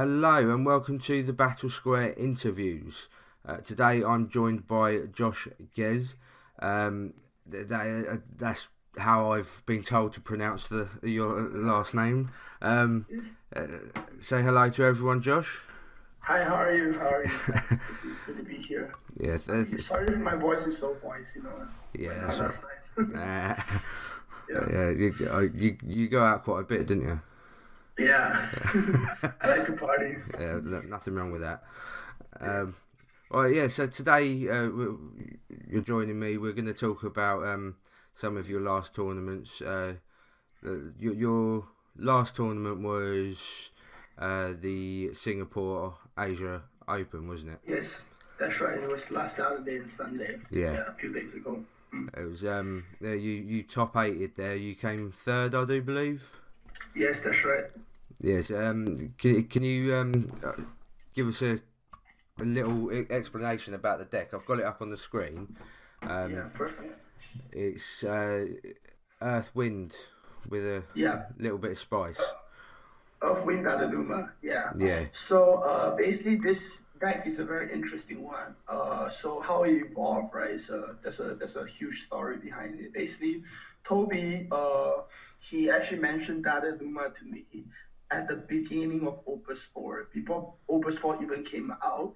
Hello and welcome to the Battle Square interviews. Today I'm joined by Josh Gez. That's how I've been told to pronounce your last name. Yes. Say hello to everyone, Josh. Hi, how are you? How are you? Thanks. Good to be here. Yeah, Sorry if my voice is so voice, yeah, like that's last night. right. Yeah. Yeah, you go out quite a bit, didn't you? Yeah. I like to party. Yeah, nothing wrong with that. Yeah. Um, Well, yeah. So today you're joining me. We're going to talk about some of your last tournaments. Your last tournament was the Singapore Asia Open, wasn't it? Yes, that's right. It was last Saturday and Sunday. Yeah. Yeah, a few days ago. Mm. It was. Yeah, you top eighted there. You came third, I do believe. Yes, that's right. Yes. Can you give us a little explanation about the deck? I've got it up on the screen. Yeah, Um, perfect. It's Earth Wind with a Yeah. little bit of spice. Of Wind Alaluma, yeah. Yeah, So basically, this deck is a very interesting one. So how it evolved, right? There's a huge story behind it. Basically, Toby, he actually mentioned Dalaluma to me at the beginning of Opus 4, before Opus 4 even came out.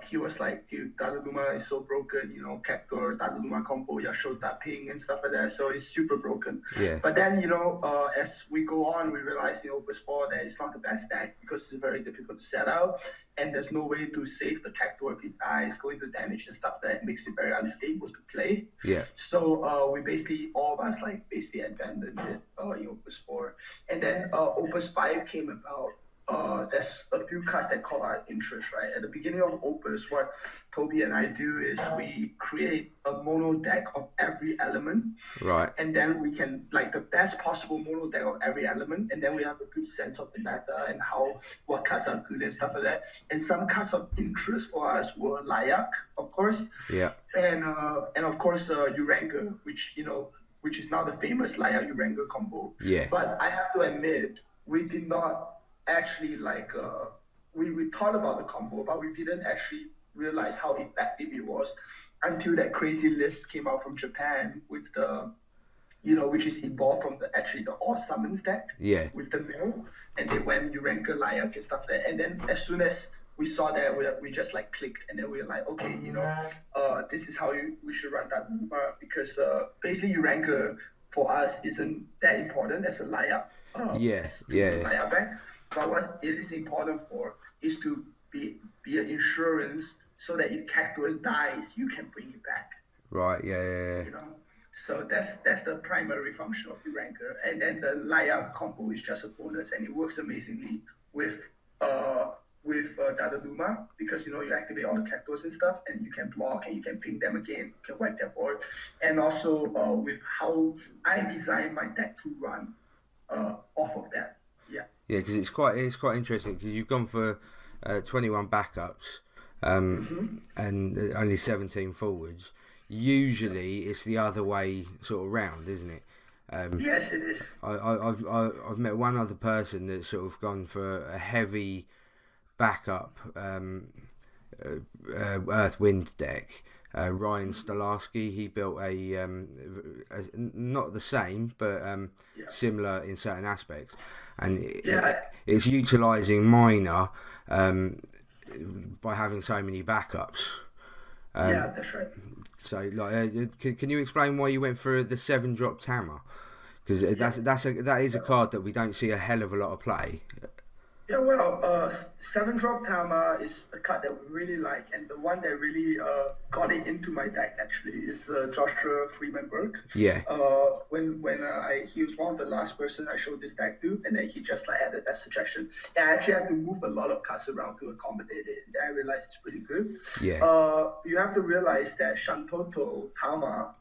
He was like, dude, Donnarumma is so broken, Cactor, Donnarumma combo, Yashota ping and stuff like that. So it's super broken. yeah, But then, as we go on, we realize in Opus 4 that it's not the best deck because it's very difficult to set out. And there's no way to save the Cactor if he dies, going to damage and stuff that makes it very unstable to play. yeah, So we basically, all of us, like, basically abandoned it in Opus 4. And then Opus 5 came about. There's a few cards that caught our interest, right? At the beginning of Opus, what Toby and I do is we create a mono deck of every element, right, and then we can, like, the best possible mono deck of every element, and then we have a good sense of the meta and what cards are good and stuff like that. And some cards of interest for us were Layak, of course, yeah, and of course Uranga, which is now the famous Layak Uranga combo. yeah, But I have to admit, we did not actually we thought about the combo, but we didn't actually realize how effective it was until that crazy list came out from Japan with the which is evolved from the all summons deck yeah, with the mill, and they went Urenka, Layak, and stuff like that. And then as soon as we saw that, we just like clicked, and then we were like, okay, this is how we should run that because basically Urenka for us isn't that important as a Layak, yeah, to yeah, Layak back. But what it is important for is to be an insurance so that if Cactus dies, you can bring it back. right, yeah, yeah, You know. So that's the primary function of the ranker, and then the Laya combo is just a bonus, and it works amazingly with Dadaluma because you activate all the cactus and stuff, and you can block and you can ping them again, you can wipe their board, and also with how I design my deck to run off of that. Yeah. yeah. Because it's quite interesting because you've gone for 21 backups Mm-hmm. and only 17 forwards. Usually it's the other way sort of round, isn't it? Yes, it is. I've met one other person that's sort of gone for a heavy backup Earth Wind deck. Ryan Stolarski, he built not the same but Yeah. similar in certain aspects, and Yeah. it's utilising minor by having so many backups. Yeah, that's right. So, like, can you explain why you went for the 7-drop Tammer? Because Yeah. that is a card that we don't see a hell of a lot of play. Yeah, well, Seven Drop Tama is a card that we really like, and the one that really got it into my deck actually is Joshua Freemanberg. Yeah, When he was one of the last person I showed this deck to, and then he just like added that suggestion. And I actually had to move a lot of cards around to accommodate it, and then I realized it's pretty good. yeah, You have to realize that Shantoto, Tama,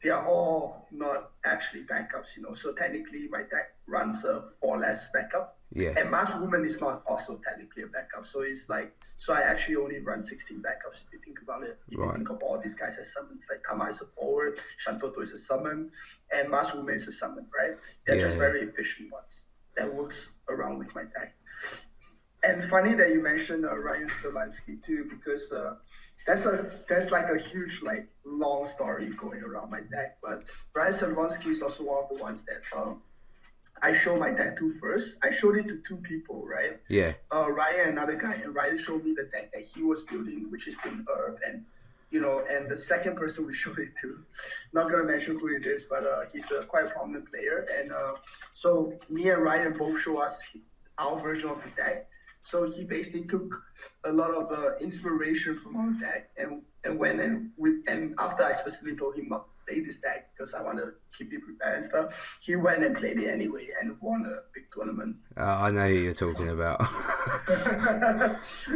they are all not actually backups. So technically, my deck runs a 4 less backup. yeah, And Master Woman is not also technically a backup. So it's like, so I actually only run 16 backups if you think about it. If you right, think of all these guys as summons, like Tama is a forward, Shantoto is a summon, and Master Woman is a summon, right? They're just yeah, very efficient ones that works around with my deck. And funny that you mentioned Ryan Stolansky too, because there's like a huge like long story going around my deck. But Ryan Stolansky is also one of the ones that I showed my deck to first. I showed it to two people, right? Yeah. Ryan and another guy, and Ryan showed me the deck that he was building, which is in Herb, and and the second person we showed it to, not gonna mention who it is, but he's a quite prominent player, and so me and Ryan both show us our version of the deck. So he basically took a lot of inspiration from our deck and went and after I specifically told him not to play this deck because I want to keep it prepared and stuff, he went and played it anyway and won a big tournament. I know who you're talking about.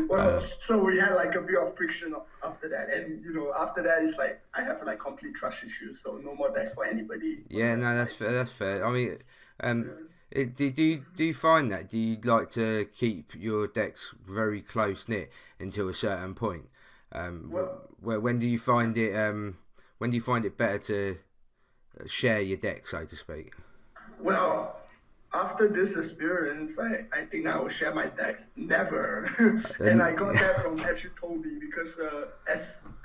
Well, so we had like a bit of friction after that, and after that it's like I have like complete trust issues, so no more decks for anybody. Yeah, no, that's fair. That's fair. I mean, do you find that? Do you like to keep your decks very close knit until a certain point? When do you find it? When do you find it better to share your deck, so to speak? Well, after this experience, I think I will share my decks never. And I got that from actually Toby because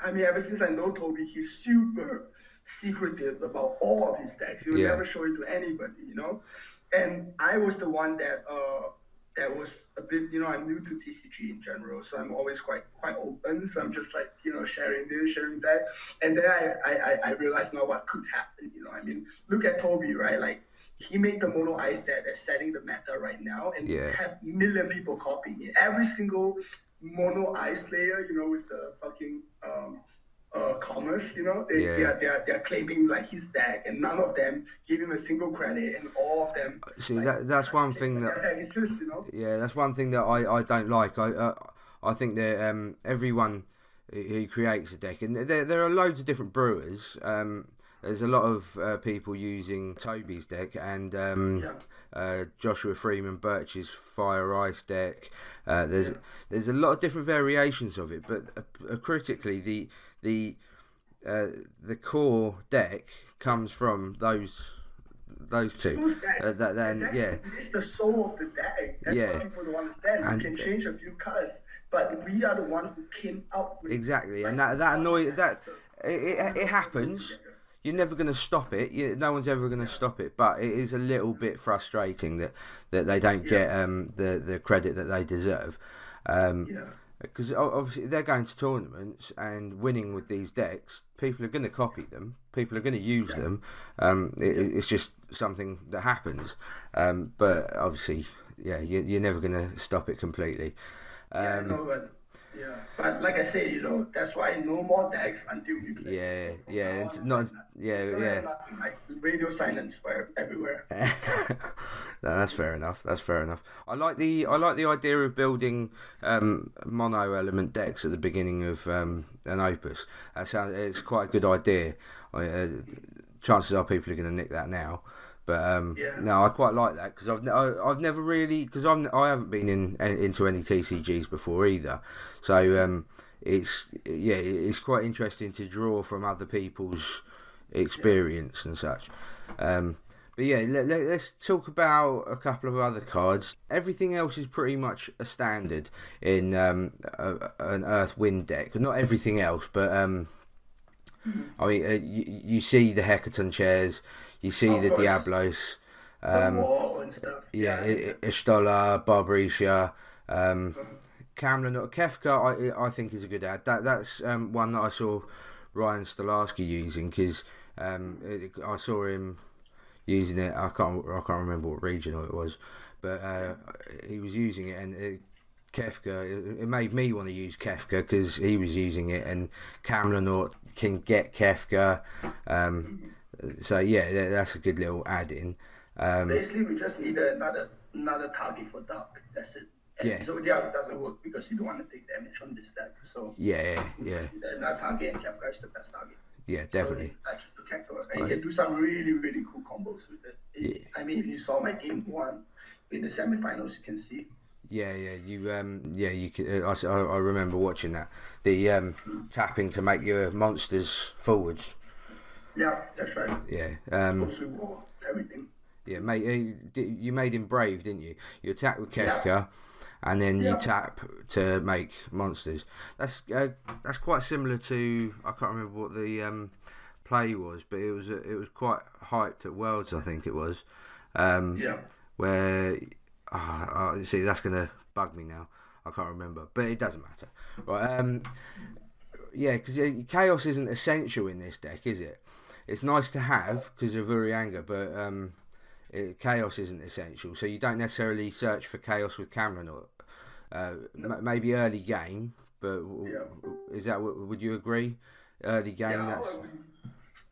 ever since I know Toby, he's super secretive about all of his decks. He will never show it to anybody, And I was the one that was a bit, I'm new to TCG in general, so I'm always quite open. So I'm just like, sharing this, sharing that. And then I realized now what could happen, I mean, look at Toby, right? Like, he made the mono ice deck that's setting the meta right now, and have million people copying it. Every single mono ice player, with the fucking commerce, they're claiming like his deck, and none of them give him a single credit, and all of them. See, that's one thing that exists, Yeah, that's one thing that I don't like. I think that everyone who creates a deck, and there are loads of different brewers. There's a lot of people using Toby's deck and Joshua Freeman Birch's Fire Ice deck. There's a lot of different variations of it, but critically the core deck comes from those two. It's the soul of the deck. That's what people don't understand. You can change a few cards, but we are the one who came up with exactly, and that annoys that it happens. You're never going to stop it. No one's ever going to stop it. But it is a little bit frustrating that they don't get the credit that they deserve. Because obviously they're going to tournaments and winning with these decks. People are going to copy them. People are going to use them. It's just something that happens. But obviously, you're never going to stop it completely. But like I say, that's why no more decks until we play. Nothing, like radio silence everywhere. No, that's fair enough. I like the idea of building mono element decks at the beginning of an opus. It's quite a good idea. Chances are people are going to nick that now. But no, I quite like that because I've never really, because I haven't been into any TCGs before either, so it's quite interesting to draw from other people's experience and such. But let's talk about a couple of other cards. Everything else is pretty much a standard in an Earth Wind deck. Not everything else, but I mean, you see the Hecaton chairs. You see the Diablos, and stuff. Ishtola, Barbarisha, Kamlan, Kefka. I think is a good ad. That's one that I saw Ryan Stolarsky using because I saw him using it. I can't remember what regional it was, but he was using it, and Kefka. It made me want to use Kefka because he was using it, and Kamlan can get Kefka. So that's a good little add-in. Basically, we just need another target for Dark. That's it. And Zodiac doesn't work because you don't want to take damage on this deck. So another target, and Kefka is the best target. Yeah, definitely. So that's the Kefka, and you can do some really really cool combos with it. I mean, if you saw my game one in the semifinals, you can see. You can. I remember watching that. The tapping to make your monsters forwards. Yeah, that's right. Yeah. Everything. Yeah, mate, you made him brave, didn't you? You attack with Yeah, Kefka, and then you yeah, tap to make monsters. That's quite similar to, I can't remember what the play was, but it was quite hyped at Worlds, I think it was, um, yeah. where see that's gonna bug me now. I can't remember, but it doesn't matter. Right, yeah, because chaos isn't essential in this deck, is it? It's nice to have because of Urianga, but chaos isn't essential. So you don't necessarily search for chaos with Cameron, or No, maybe early game. But yeah, is that would you agree? Early game, yeah. I'll that's agree.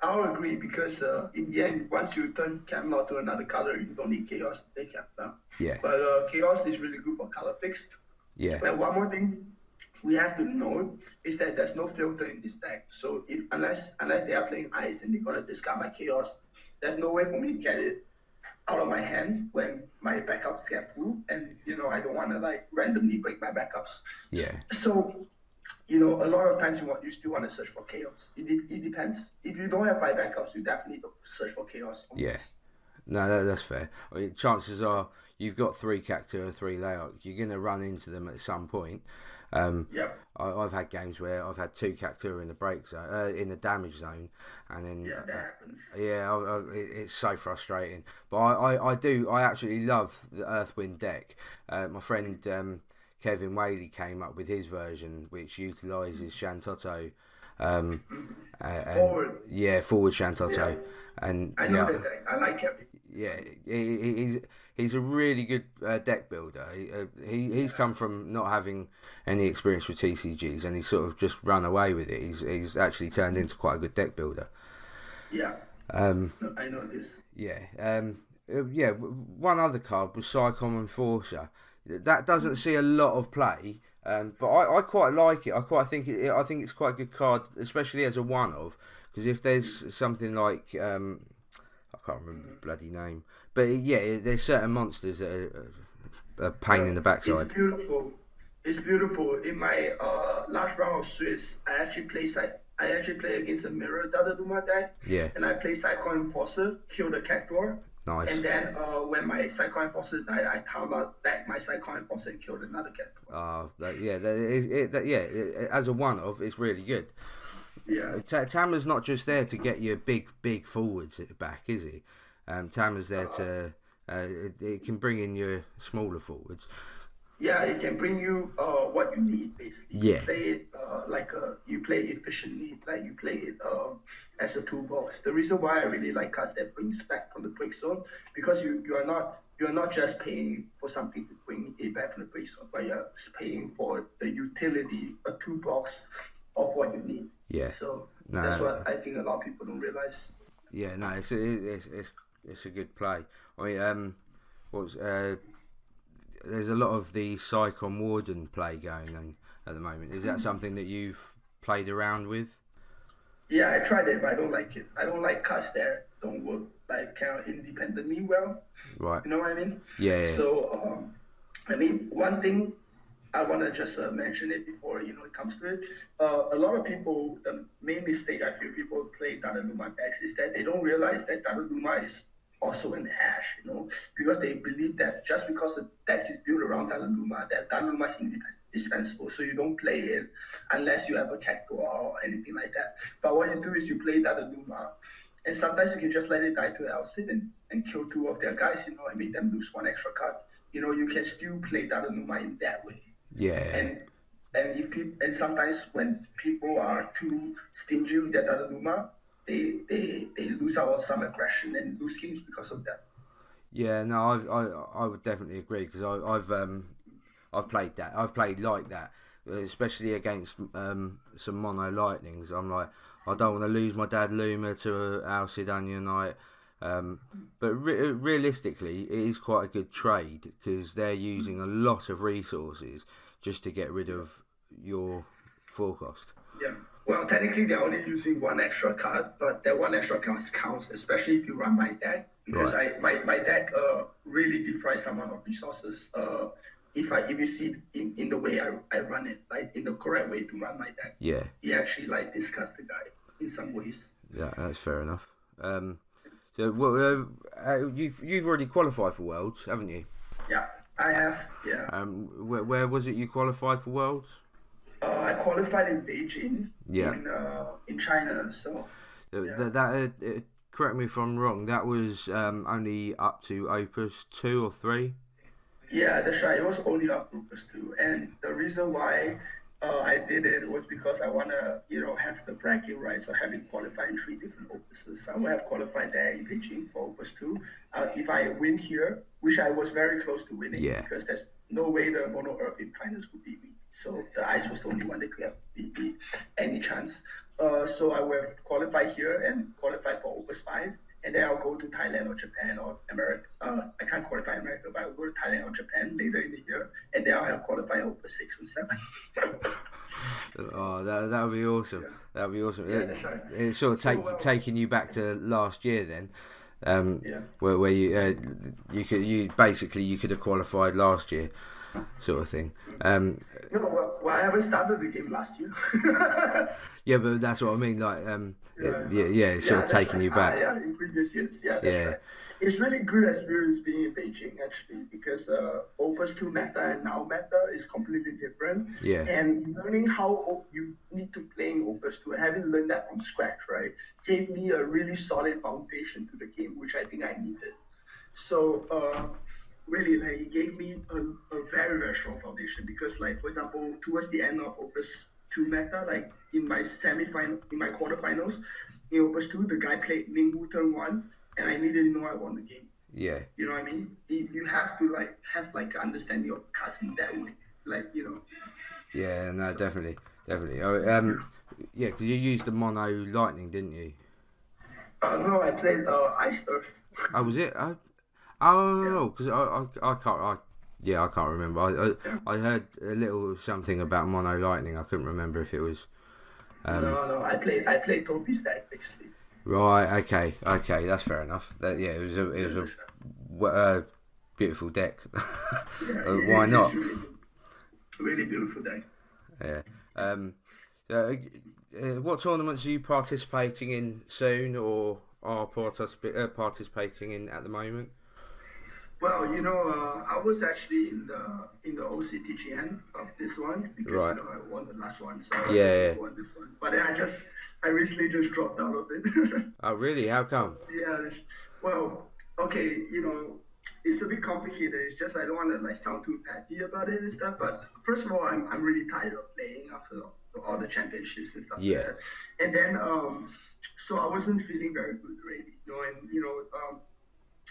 I'll agree because in the end, once you turn Camelot to another color, you don't need Chaos to take Camelot. yeah, But Chaos is really good for color picks. yeah, And one more thing we have to know is that there's no filter in this deck. So if unless they are playing ice and they're gonna discard my Chaos, there's no way for me to get it out of my hand when my backups get full, and I don't want to like randomly break my backups. yeah, So a lot of times you still want to search for chaos. It depends. If you don't have five backups, you definitely don't search for chaos. yeah. No, that's fair. I mean, chances are you've got three Cactus or three Layout. You're going to run into them at some point. Yeah, I've had games where I've had two Cactua in the break zone, in the damage zone, and then yeah, that happens. yeah, it's so frustrating. But I absolutely love the Earthwind deck. My friend Kevin Whaley came up with his version, which utilises Shantotto, um, and Forward. yeah, forward Yeah, Shantotto, and I know yeah, that deck. I like it. yeah, he's a really good deck builder. He's come from not having any experience with TCGs, and he's sort of just run away with it. He's actually turned into quite a good deck builder. Yeah, Um, no, I know this. yeah, yeah. One other card was Psychon Enforcer. That doesn't see a lot of play, but I quite like it. I think it's quite a good card, especially as a one of, because if there's something like I can't remember the bloody name, but yeah, there's certain monsters that are a pain in the backside. It's beautiful. It's beautiful. In my last round of Swiss, I actually play against a mirror Duma deck, Yeah, and I play Psycho Enforcer, kill the Cactuar, nice. and then when my Psycho Enforcer died, I time out back my Psycho Enforcer and killed another Cactuar. As a one of, it's really good. Yeah, Tamler's not just there to get your big forwards back, is he? Tamler's there to it can bring in your smaller forwards. yeah, it can bring you what you need basically. You Yeah, play it you play it efficiently, like you play it as a toolbox. The reason why I really like cards that brings back from the break zone, because you're not just paying for something to bring it back from the break zone, but you're paying for the utility, a toolbox of what you need. yeah. So that's No, what I think a lot of people don't realize. yeah, no. It's a good play. I mean, what's there's a lot of the Psychon Warden play going on at the moment. Is that something that you've played around with? Yeah, I tried it, but I don't like it. I don't like cards that don't work like kind of independently well. Right. You know what I mean? Yeah, yeah, So, I mean, one thing I want to just mention it before it comes to it. A lot of people, the main mistake I feel people play Donnarumma decks is that they don't realize that Donnarumma is also an Ash, because they believe that just because the deck is built around Donnarumma, that Donnarumma is indispensable, so you don't play it unless you have a Cactuar or anything like that. But what you do is you play Donnarumma, and sometimes you can just let it die to Alcid and kill two of their guys, and make them lose one extra card. You can still play Donnarumma in that way. yeah, And sometimes when people are too stingy with their Donnarumma, they lose out on some aggression and lose games because of that. yeah. No, I would definitely agree because I've played that. I've played like that, especially against some mono lightnings. I'm like, I don't want to lose my dad Luma to Alcid Onion Knight. But realistically, it is quite a good trade because they're using a lot of resources just to get rid of your forecast. Yeah. Well, technically they're only using one extra card, but that one extra card counts, especially if you run my deck, because Right. my deck really deprives someone of resources. If you see in the way I run it, like in the correct way to run my deck, Yeah. he actually like discuss the guy in some ways. Yeah, that's fair enough. So So, well, you've already qualified for Worlds, haven't you? Yeah, I have. Yeah. Where was it you qualified for Worlds? I qualified in Beijing. Yeah. In China. So. Yeah. Correct me if I'm wrong. That was only up to Opus 2 or 3. Yeah, that's right. It was only up to Opus 2, and the reason why I did it was because I wanna, have the bracket right. So having qualified in 3 different Opuses, I will have qualified there in Beijing for Opus 2. If I win here, which I was very close to winning, because there's no way the Mono Earth in finals would beat me. So the Ice was the only one that could have beat me any chance. So I will have qualified here and qualified for Opus 5. And then I'll go to Thailand or Japan or America. I can't qualify America, but I'll go to Thailand or Japan later in the year. And then I'll have qualified Opus 6 and 7. Oh, that would be awesome. Yeah. That would be awesome. Yeah, that's right. It's sort of taking you back to last year then. Where you could have qualified last year, sort of thing. No, well, I haven't started the game last year. Yeah, but that's what I mean. Like, it's sort of taking you back. Yeah, in previous years. Yeah, that's right. It's really good experience being in Beijing actually, because Opus 2 meta and now meta is completely different. Yeah. And learning how you need to play in Opus 2 and having learned that from scratch, right, gave me a really solid foundation to the game, which I think I needed. So really, like, it gave me a very, very strong foundation, because, like, for example, towards the end of Opus 2 meta, like in my quarterfinals in Opus 2, the guy played Mingwu turn 1, and I immediately know I won the game. Yeah. You know what I mean? You have to have understanding of cards in that way, Yeah, no, definitely. Yeah, because you used the Mono Lightning, didn't you? No, I played Ice Earth. Oh, was it? Oh, because I can't. I can't remember. I heard a little something about Mono Lightning. I couldn't remember if it was. No, I played Toby's deck basically. Right. Okay. That's fair enough. It was a beautiful deck. Why not? Really beautiful deck. Yeah. What tournaments are you participating in soon, or are participating in at the moment? Well, I was actually in the OCTGN of this one, because I won the last one, so I won this one. But then I recently just dropped out of it. Oh, really? How come? Yeah. Well, okay, it's a bit complicated. It's just I don't want to sound too petty about it and stuff. But first of all, I'm really tired of playing after all the championships and stuff. Yeah. Like that. And then so I wasn't feeling very good already,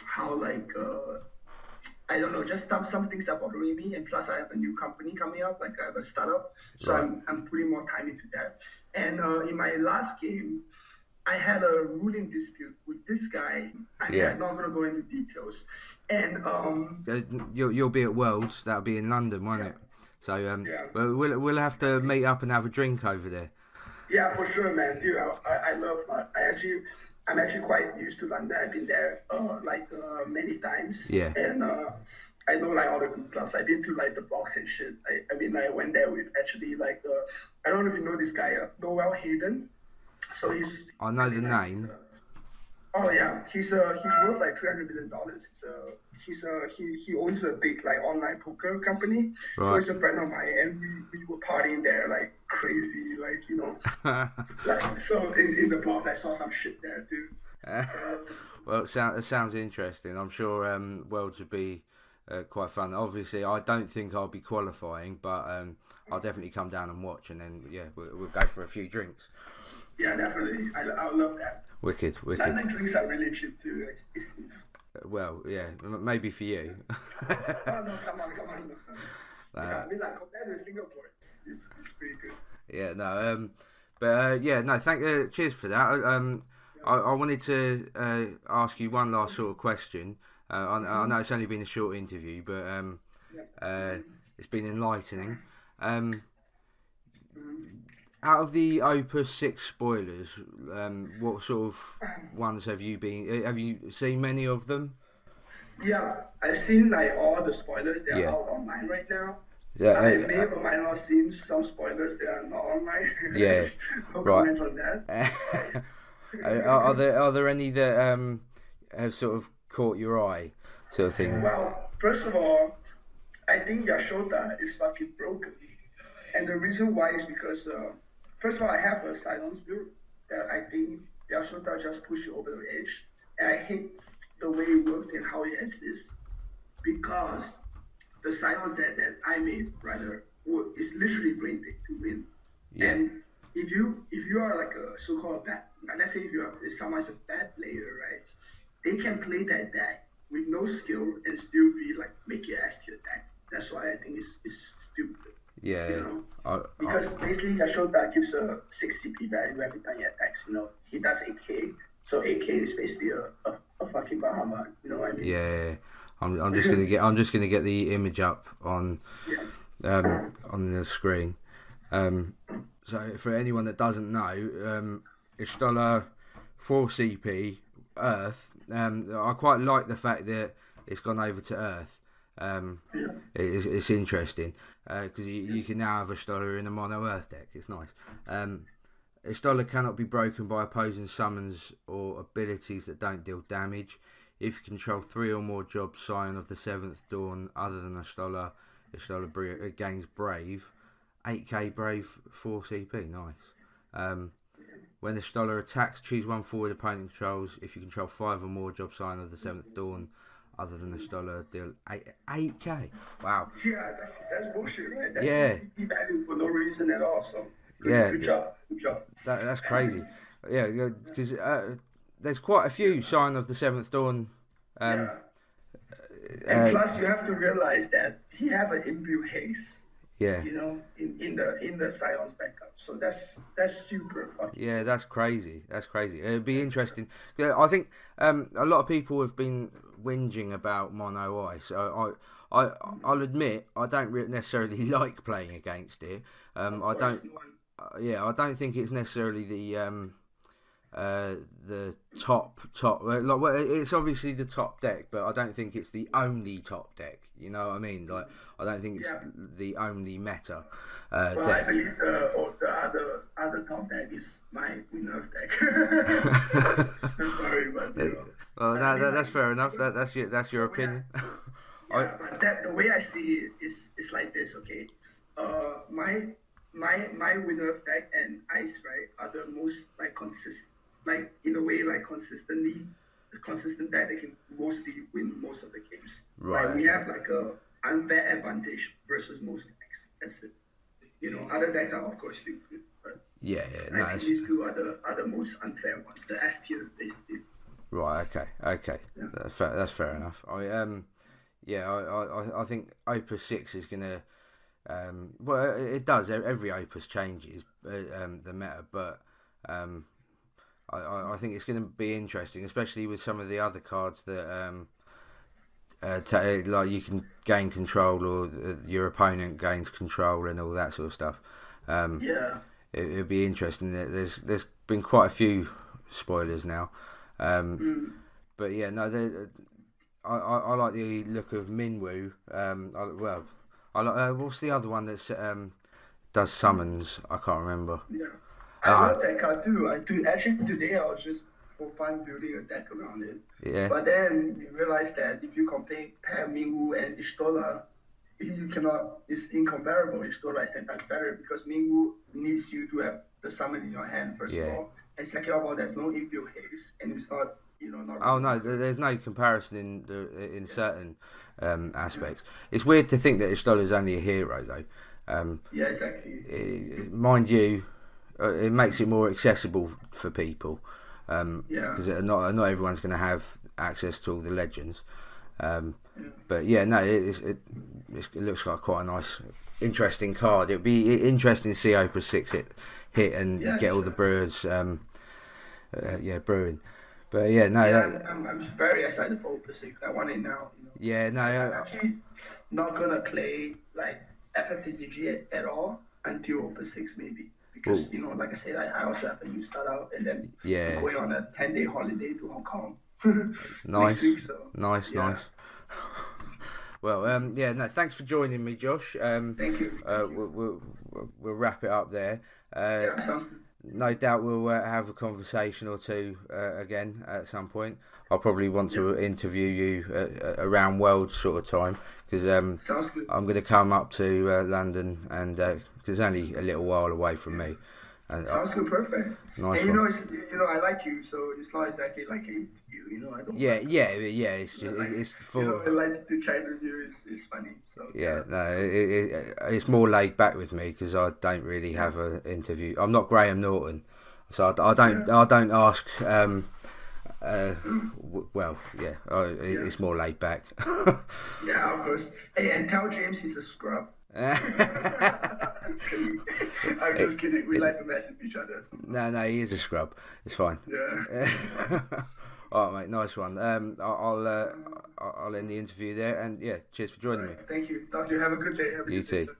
how I don't know, just some things are bothering me, and plus I have a new company coming up, I have a startup, so I'm putting more time into that. And in my last game, I had a ruling dispute with this guy. I'm not going to go into details. And you'll be at Worlds. That'll be in London, won't it? So we'll have to meet up and have a drink over there. Yeah, for sure, man. Dude, I love. I'm actually quite used to London. I've been there many times. Yeah. And I know all the good clubs. I've been to the box and shit. I went there with actually I don't know if you know this guy, Noel Hayden. So I know the name. Oh yeah, he's worth $300 million. He owns a big online poker company. Right. So he's a friend of mine, and we were partying there crazy, so in the box I saw some shit there too. Well, it sounds interesting. I'm sure Worlds would be quite fun. Obviously, I don't think I'll be qualifying, but I'll definitely come down and watch, and then we'll go for a few drinks. Yeah, definitely. I love that. Wicked. London drinks are really cheap too. It's well, yeah, maybe for you. Oh no, come on. Compared to Singapore, it's pretty good. Yeah, no, cheers for that. I wanted to ask you one last sort of question. I know it's only been a short interview, but it's been enlightening. Out of the Opus 6 spoilers, what sort of ones have you seen many of them? Yeah, I've seen all the spoilers. They're out online right now. Yeah, I may or might not seen some spoilers that are not online. Yeah, no comments on that. Are there any that have sort of caught your eye, sort of thing? Well, first of all, I think Yashoda is fucking broken. And the reason why is because, first of all, I have a silence build that I think Yashoda just pushed it over the edge. And I hate the way it works and how it exists because the silence that I made, rather, is literally brain dead to win. Yeah. And if you are like a so-called bad, let's say if someone's a bad player, right? They can play that deck with no skill and still be like make it S tier deck. That's why I think it's stupid. Yeah. You know? Because basically Yashoda gives a 6 CP value every time he attacks. You know, he does 8k, so 8k is basically a fucking Bahama. You know what I mean? Yeah. I'm just gonna get the image up on the screen. So for anyone that doesn't know, Y'shtola 4 CP Earth. I quite like the fact that it's gone over to Earth. It's interesting because you can now have Y'shtola in a mono Earth deck. It's nice. Y'shtola cannot be broken by opposing summons or abilities that don't deal damage. If you control 3 or more Job Scion of the 7th Dawn other than Y'shtola gains Brave. 8k Brave 4 CP, nice. When Y'shtola attacks, choose one forward opponent controls. If you control 5 or more Job Scion of the 7th Dawn other than Y'shtola, deal 8k. Wow. Yeah, that's bullshit, right? That's Yeah. CP value for no reason at all. So good job. That's crazy. Yeah, because there's quite a few Scion of the 7th Dawn. And plus, you have to realize that he have an inbuilt haste. Yeah. You know, in the Sion's backup. So that's super fucking. Yeah, that's crazy. That's crazy. It'd be interesting. Yeah, I think a lot of people have been whinging about Mono Ice. I'll admit I don't necessarily like playing against it. I don't. I don't think it's necessarily the top it's obviously the top deck, but I don't think it's the only top deck. You know what I mean? Like I don't think it's the only meta deck. I believe the other top deck is my Nerf deck. I'm sorry, but well, that's fair enough. That's your opinion. But the way I see it is like this. Okay, my Nerf deck and Ice, right, are the most like consistent. Like in a way, like consistent deck that can mostly win most of the games. Right. Like we have like a unfair advantage versus most decks. That's it. You know, other decks are of course still good, but I think these two are the most unfair ones. The S tier basically. Right. Okay. Yeah. That's fair enough. I think Opus 6 is gonna. Well, it does. Every Opus changes the meta, but. I think it's going to be interesting, especially with some of the other cards that like you can gain control or your opponent gains control and all that sort of stuff. It'll be interesting. There's been quite a few spoilers now, but yeah, no, I like the look of Minwoo. I like what's the other one that does summons? I can't remember. Yeah. I love that card too. Actually, today I was just for fun building a deck around it. Yeah. But then you realize that if you compare Minwoo and Y'shtola, you cannot. It's incomparable. Y'shtola is 10 times better because Minwoo needs you to have the summon in your hand first of all, and second of all, there's no inbuilt haste, and it's not. No, there's no comparison in certain aspects. It's weird to think that Y'shtola is only a hero though. Yeah, exactly. Mind you. It makes it more accessible for people because not everyone's going to have access to all the legends. But yeah, no, it looks like quite a nice, interesting card. It'd be interesting to see Opus 6 hit and get all the brewers, brewing. But yeah, no, I'm very excited for Opus 6. I want it now. You know? Yeah, no, I'm actually not gonna play like FFTCG at all until Opus 6 maybe. Because, like I said, I also have a new start out and then I'm going on a 10-day holiday to Hong Kong next week. So, nice. Well, no, thanks for joining me, Josh. Thank you. We'll wrap it up there. Sounds good. no doubt we'll have a conversation or two again at some point. I'll probably want to interview you around World sort of time because Sounds good. I'm going to come up to London and because it's only a little while away from me. And Sounds good, perfect. nice And one. I like you, so it's not exactly like an interview. I don't. Yeah, yeah, yeah. It's just Like, it's I for like to try to review. It's funny. So yeah. No, it's more laid back with me because I don't really have an interview. I'm not Graham Norton, so Yeah. I don't ask. Well, yeah, Yeah. it's more laid back. Yeah, of course. Hey, and tell James he's a scrub. I'm kidding. I'm just kidding. We like to mess with each other. So. No, he is a scrub. It's fine. Yeah. All right, mate. Nice one. I'll end the interview there, and yeah, cheers for joining me. Thank you. Talk to you. Have a good day. Have a You good day, too. sir.